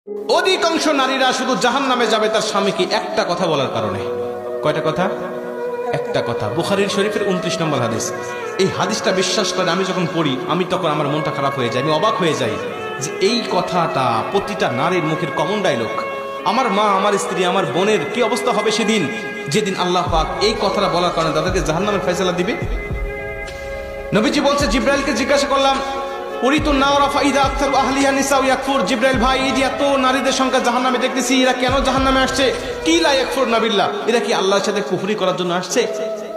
অধিকাংশ নারীরা শুধু জাহান্নামে যাবে তার স্বামীকে একটা কথা বলার কারণে। কয়টা কথা? একটা কথা। বুখারীর শরীফের 29 নম্বর হাদিস। এই হাদিসটা বিশ্বাস করে আমি যখন পড়ি আমি তখন আমার মনটা খারাপ হয়ে যায়, আমি অবাক হয়ে যাই যে এই কথাটা প্রতিটা নারীর মুখের কমন ডায়লগ। আমার মা, আমার স্ত্রী, আমার বোনের কি অবস্থা হবে সেদিন, যেদিন আল্লাহ পাক এই কথাটা বলার কারণে তাদেরকে জাহান্নামের ফয়সালা দিবে। নবীজি বলছে, জিব্রাইলকে জিজ্ঞাসা করলাম, জিব্রাইল ভাই, এই যে এত নারীদের সংখ্যা জাহান্নামে দেখতেছি, এরা কেন জাহান্নামে আসছে? কি লা ইয়াকফুরনা বিল্লাহ, এরা কি আল্লাহর সাথে কুফরি করার জন্য আসছে?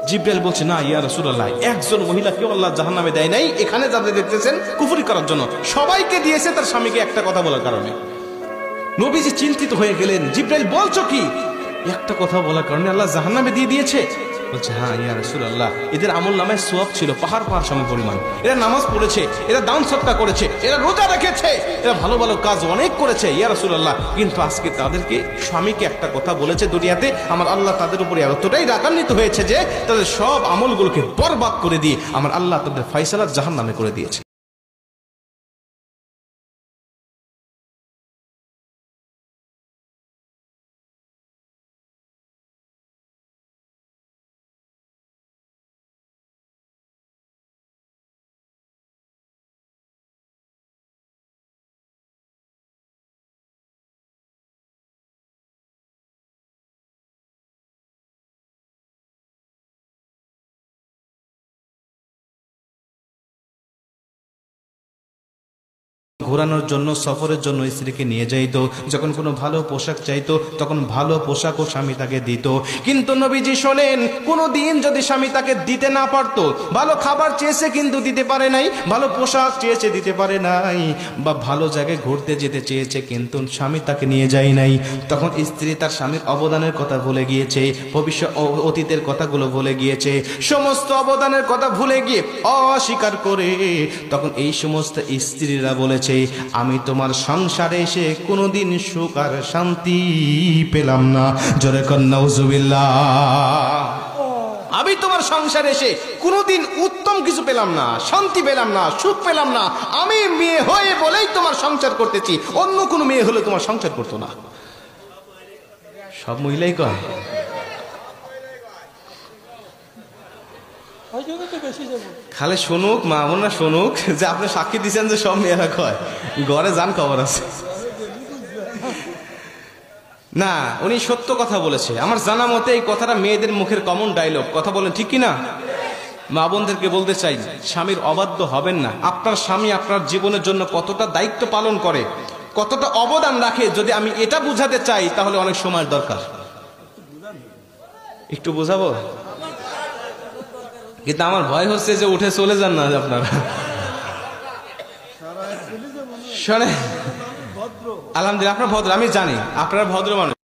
জিব্রাইল বলছে, না ইয়া রাসূলুল্লাহ, একজন মহিলাকেও আল্লাহ জাহান্নামে দেয় নাই, এখানে যাদের দেখতেছেন কুফরি করার জন্য, সবাইকে দিয়েছে তার স্বামীকে একটা কথা বলার কারণে। নবীজি চিন্তিত হয়ে গেলেন, জিব্রাইল বলছো কি? একটা কথা বলার কারণে আল্লাহ জাহান্নামে দিয়ে দিয়েছে? বলছে, হ্যাঁ ইয়া রাসূলুল্লাহ, এদের আমল নামায় সওয়াব ছিল পাহাড় পাহাড় সম পরিমাণ। এরা নামাজ পড়েছে, এরা দান সদকা করেছে, এরা রোজা রেখেছে, এরা ভালো ভালো কাজ অনেক করেছে ইয়া রাসূলুল্লাহ, কিন্তু আজকে তাদেরকে স্বামীকে একটা কথা বলেছে দুনিয়াতে, আমার আল্লাহ তাদের উপরে এতটাই রাগান্বিত হয়েছে যে তাদের সব আমলগুলোকে বরবাদ করে দিয়ে আমার আল্লাহ তাদের ফয়সালা জাহান্নামে করে দিয়েছে। ঘোরানোর জন্য, সফরের জন্য স্ত্রীকে নিয়ে যাইত, যখন কোনো ভালো পোশাক চাইতো তখন ভালো পোশাকও স্বামী তাকে দিত। কিন্তু নবীজি শোনেন, কোনো দিন যদি স্বামী তাকে দিতে না পারতো, ভালো খাবার চেয়েছে কিন্তু দিতে পারে নাই, ভালো পোশাক চেয়েছে দিতে পারে নাই, বা ভালো জায়গায় ঘুরতে যেতে চেয়েছে কিন্তু স্বামী তাকে নিয়ে যায় নাই, তখন স্ত্রী তার স্বামীর অবদানের কথা ভুলে গিয়েছে, ভবিষ্যৎ অতীতের কথাগুলো ভুলে গিয়েছে, সমস্ত অবদানের কথা ভুলে গিয়ে অস্বীকার করে তখন এই সমস্ত স্ত্রীরা বলেছে, আমি তোমার সংসারে এসে কোনোদিন সুখ আর শান্তি পেলাম না। জোরে কর নাউজুবিল্লাহ। আমি তোমার সংসারে এসে কোনোদিন উত্তম কিছু পেলাম না, শান্তি পেলাম না, সুখ পেলাম না। আমি মেয়ে হয়ে বলেই তোমার সংসার করতেছি, অন্য কোনো মেয়ে হলে তোমার সংসার করতো না। সব মহিলাই কয়, খালে শুনুক, মা বোনরা শুনুক যে আপনি সাক্ষী দিচ্ছেন যে সব মেয়েরা কয়, ঘরে যান খবর আছে। না, উনি সত্য কথা বলেছে। আমার জানা মতে এই কথাটা মেয়েদের মুখের কমন ডায়লগ। কথা বলেন ঠিক কিনা? মা বোনদেরকে বলতে চাই, স্বামীর অবাধ্য হবেন না। আপনার স্বামী আপনার জীবনের জন্য কতটা দায়িত্ব পালন করে, কতটা অবদান রাখে, যদি আমি এটা বুঝাতে চাই তাহলে অনেক সময়ের দরকার। একটু বুঝাবো, কিন্তু আমার ভয় হচ্ছে যে উঠে চলে যান না আপনারা। শোনে, আলহামদুলিল্লাহ আপনার ভদ্র, আমি জানি আপনারা ভদ্র মানুষ।